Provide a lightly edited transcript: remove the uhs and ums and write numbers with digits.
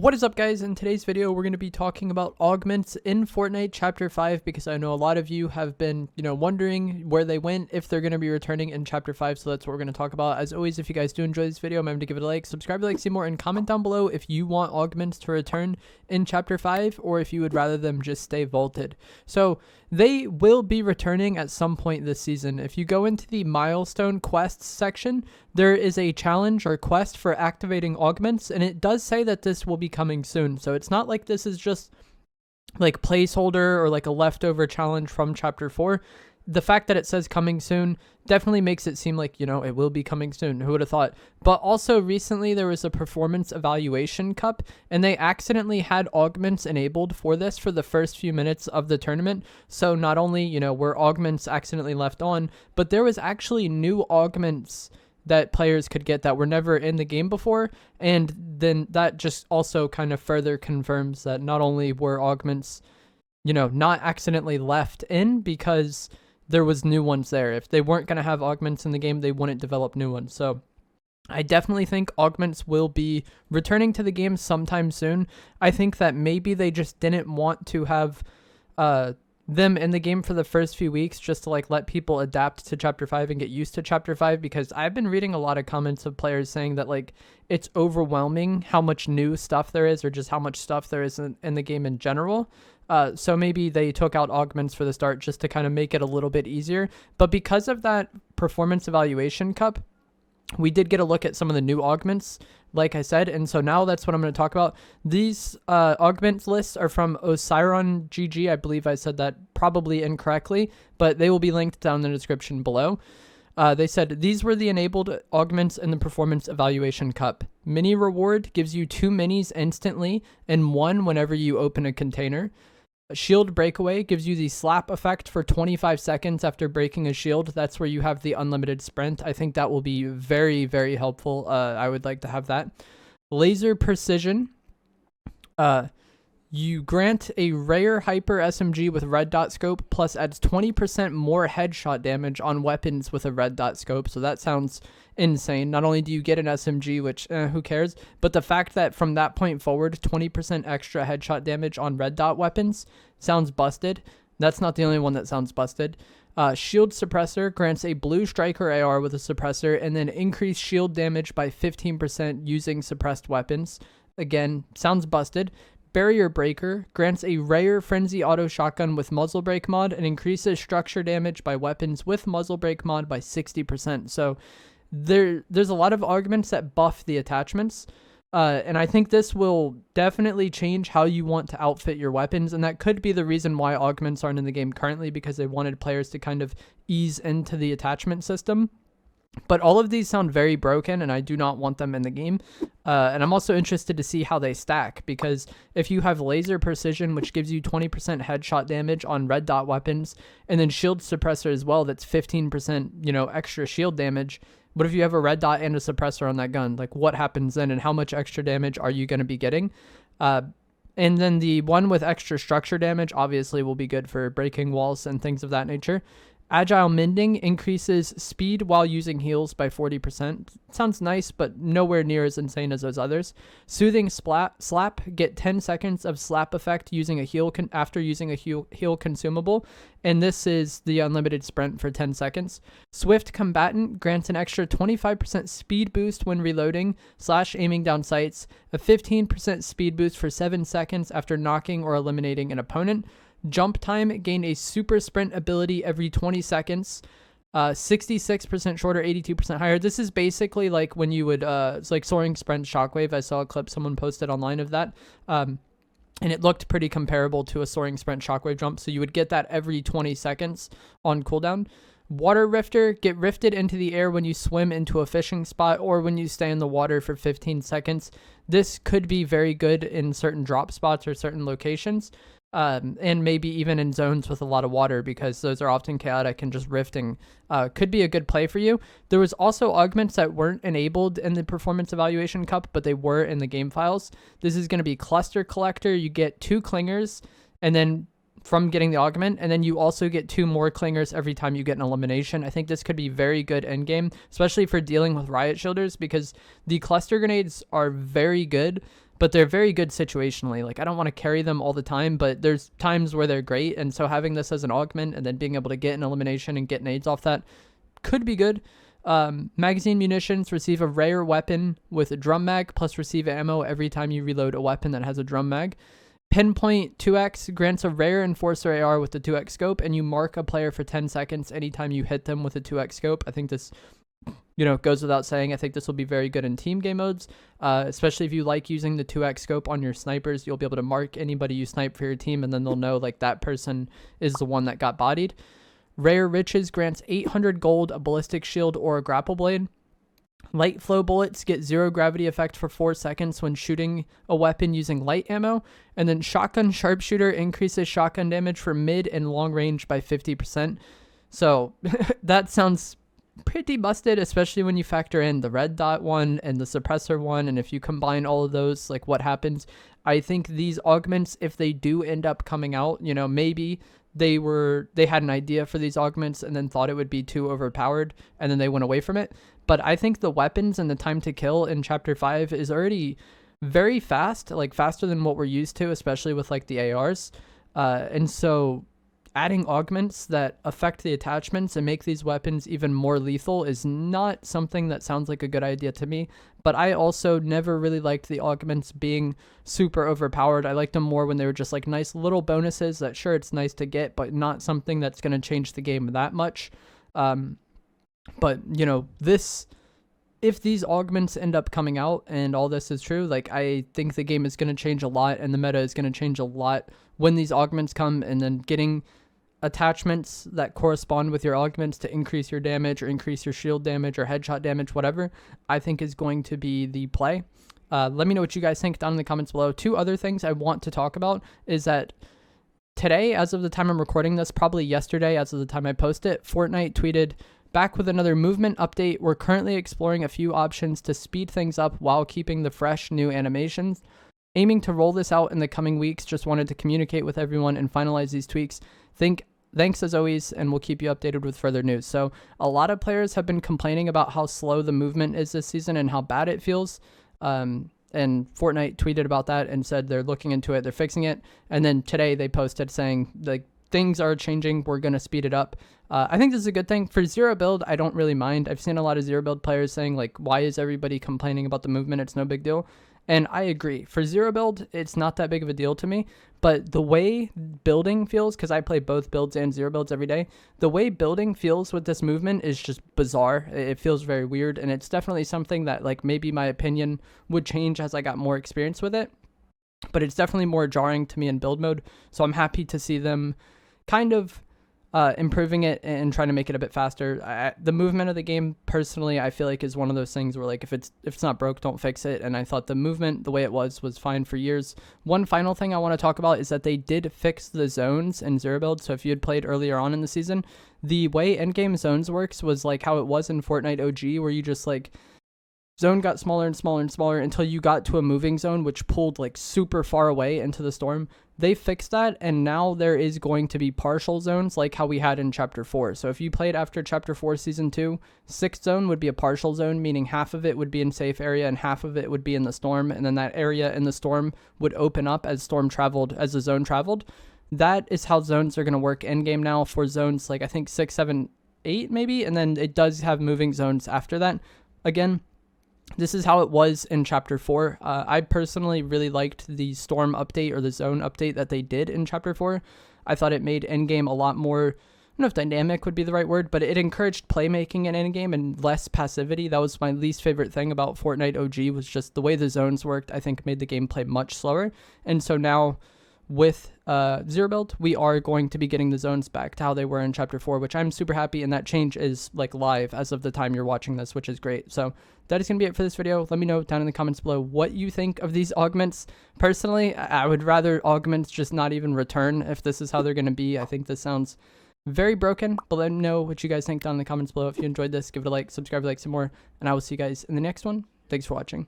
What is up, guys? In today's video, we're going to be talking about augments in Fortnite Chapter 5 because I know a lot of you have been, wondering where they went, if they're going to be returning in Chapter 5, so that's what we're going to talk about. As always, if you guys do enjoy this video, remember to give it a like, subscribe to see more, and comment down below if you want augments to return in Chapter 5 or if you would rather them just stay vaulted. So they will be returning at some point this season. If you go into the milestone quests section, there is a challenge or quest for activating augments, and it does say that this will be coming soon. So it's not like this is just like placeholder or like a leftover challenge from Chapter 4. The fact that it says coming soon definitely makes it seem like, it will be coming soon. Who would have thought? But also recently there was a performance evaluation cup, and they accidentally had augments enabled for this for the first few minutes of the tournament. So not only, were augments accidentally left on, but there was actually new augments that players could get that were never in the game before. And then that just also kind of further confirms that not only were augments, not accidentally left in because there was new ones there. If they weren't going to have augments in the game, they wouldn't develop new ones. So I definitely think augments will be returning to the game sometime soon. I think that maybe they just didn't want to have them in the game for the first few weeks just to let people adapt to Chapter 5 and get used to Chapter 5, because I've been reading a lot of comments of players saying that it's overwhelming how much new stuff there is, or just how much stuff there is in the game in general. So maybe they took out augments for the start just to kind of make it a little bit easier. But because of that performance evaluation cup, we did get a look at some of the new augments, like I said, and so now that's what I'm going to talk about. These augments lists are from Osiron GG. I believe I said that probably incorrectly, but they will be linked down in the description below. They said these were the enabled augments in the performance evaluation cup. Mini reward gives you 2 minis instantly and 1 whenever you open a container. Shield breakaway gives you the slap effect for 25 seconds after breaking a shield. That's where you have the unlimited sprint. I think that will be very, very helpful. I would like to have that. Laser precision. You grant a rare hyper SMG with red dot scope, plus adds 20% more headshot damage on weapons with a red dot scope. So that sounds insane. Not only do you get an SMG, which who cares, but the fact that from that point forward, 20% extra headshot damage on red dot weapons sounds busted. That's not the only one that sounds busted. Shield suppressor grants a blue striker AR with a suppressor, and then increase shield damage by 15% using suppressed weapons. Again, sounds busted. Barrier breaker grants a rare frenzy auto shotgun with muzzle brake mod and increases structure damage by weapons with muzzle brake mod by 60%. So there's a lot of augments that buff the attachments. And I think this will definitely change how you want to outfit your weapons. And that could be the reason why augments aren't in the game currently, because they wanted players to kind of ease into the attachment system. But all of these sound very broken, and I do not want them in the game. And I'm also interested to see how they stack, because if you have laser precision, which gives you 20% headshot damage on red dot weapons, and then shield suppressor as well, that's 15%, extra shield damage. What if you have a red dot and a suppressor on that gun? What happens then, and how much extra damage are you going to be getting? And then the one with extra structure damage obviously will be good for breaking walls and things of that nature. Agile mending increases speed while using heals by 40%. Sounds nice, but nowhere near as insane as those others. Soothing slap, get 10 seconds of slap effect using a heal after using a heal consumable, and this is the unlimited sprint for 10 seconds. Swift combatant grants an extra 25% speed boost when reloading / aiming down sights, a 15% speed boost for 7 seconds after knocking or eliminating an opponent. Jump time, gain a super sprint ability every 20 seconds, 66% shorter, 82% higher. This is basically like when you would, it's like soaring sprint shockwave. I saw a clip someone posted online of that. And it looked pretty comparable to a soaring sprint shockwave jump. So you would get that every 20 seconds on cooldown. Water rifter, get rifted into the air when you swim into a fishing spot or when you stay in the water for 15 seconds. This could be very good in certain drop spots or certain locations. And maybe even in zones with a lot of water, because those are often chaotic, and just rifting could be a good play for you. There was also augments that weren't enabled in the performance evaluation cup, but they were in the game files. This is going to be cluster collector. You get 2 clingers, and then from getting the augment, and then you also get 2 more clingers every time you get an elimination. I think this could be very good endgame, especially for dealing with riot shielders, because the cluster grenades are very good, but they're very good situationally. Like, I don't want to carry them all the time, but there's times where they're great. And so having this as an augment and then being able to get an elimination and get nades off that could be good. Magazine munitions, receive a rare weapon with a drum mag, plus receive ammo every time you reload a weapon that has a drum mag. Pinpoint 2x grants a rare enforcer AR with the 2x scope, and you mark a player for 10 seconds anytime you hit them with a 2x scope. I think this, goes without saying. I think this will be very good in team game modes, especially if you like using the 2x scope on your snipers. You'll be able to mark anybody you snipe for your team, and then they'll know like that person is the one that got bodied. Rare Riches grants 800 gold, a ballistic shield, or a grapple blade. Light flow bullets get 0 gravity effect for 4 seconds when shooting a weapon using light ammo. And then Shotgun Sharpshooter increases shotgun damage for mid and long range by 50%. So that sounds pretty busted, especially when you factor in the red dot one and the suppressor one. And if you combine all of those, like what happens? I think these augments, if they do end up coming out, maybe they had an idea for these augments and then thought it would be too overpowered and then they went away from it. But I think the weapons and the time to kill in Chapter 5 is already very fast, like faster than what we're used to, especially with like the ARs. And so adding augments that affect the attachments and make these weapons even more lethal is not something that sounds like a good idea to me. But I also never really liked the augments being super overpowered. I liked them more when they were just like nice little bonuses that, sure, it's nice to get, but not something that's going to change the game that much. But, if these augments end up coming out and all this is true, like, I think the game is going to change a lot and the meta is going to change a lot when these augments come, and then getting attachments that correspond with your augments to increase your damage or increase your shield damage or headshot damage, whatever, I think is going to be the play. Let me know what you guys think down in the comments below. 2 other things I want to talk about is that today, as of the time I'm recording this, probably yesterday, as of the time I post it, Fortnite tweeted, "Back with another movement update. We're currently exploring a few options to speed things up while keeping the fresh new animations. Aiming to roll this out in the coming weeks. Just wanted to communicate with everyone and finalize these tweaks. Thanks as always, and we'll keep you updated with further news." So a lot of players have been complaining about how slow the movement is this season and how bad it feels. And Fortnite tweeted about that and said they're looking into it, they're fixing it. And then today they posted saying like things are changing, we're going to speed it up. I think this is a good thing. For zero build, I don't really mind. I've seen a lot of zero build players saying like, why is everybody complaining about the movement? It's no big deal. And I agree. For zero build, it's not that big of a deal to me. But the way building feels, because I play both builds and zero builds every day, the way building feels with this movement is just bizarre. It feels very weird. And it's definitely something that like maybe my opinion would change as I got more experience with it. But it's definitely more jarring to me in build mode. So I'm happy to see them kind of improving it and trying to make it a bit faster. The movement of the game, personally, I feel like is one of those things where like if it's not broke, don't fix it. And I thought the movement, the way it was fine for years. One final thing I want to talk about is that they did fix the zones in zero build. So if you had played earlier on in the season, the way endgame zones works was like how it was in Fortnite OG, where you just like zone got smaller and smaller and smaller until you got to a moving zone, which pulled like super far away into the storm. They fixed that, and now there is going to be partial zones like how we had in Chapter 4. So if you played after Chapter 4 Season 2, 6th zone would be a partial zone, meaning half of it would be in safe area and half of it would be in the storm, and then that area in the storm would open up as the zone traveled. That is how zones are going to work in-game now for zones like I think 6, 7, 8 maybe, and then it does have moving zones after that. Again, this is how it was in Chapter 4. I personally really liked the storm update or the zone update that they did in Chapter 4. I thought it made endgame a lot more, I don't know if dynamic would be the right word, but it encouraged playmaking in endgame and less passivity. That was my least favorite thing about Fortnite OG, was just the way the zones worked, I think made the gameplay much slower. And so now with zero build, we are going to be getting the zones back to how they were in Chapter 4, which I'm super happy, and that change is like live as of the time you're watching this, which is great. So that is going to be it for this video. Let me know down in the comments below what you think of these augments. Personally, I would rather augments just not even return if this is how they're going to be. I think this sounds very broken, but let me know what you guys think down in the comments below. If you enjoyed this, give it a like, subscribe, like some more, and I will see you guys in the next one. Thanks for watching.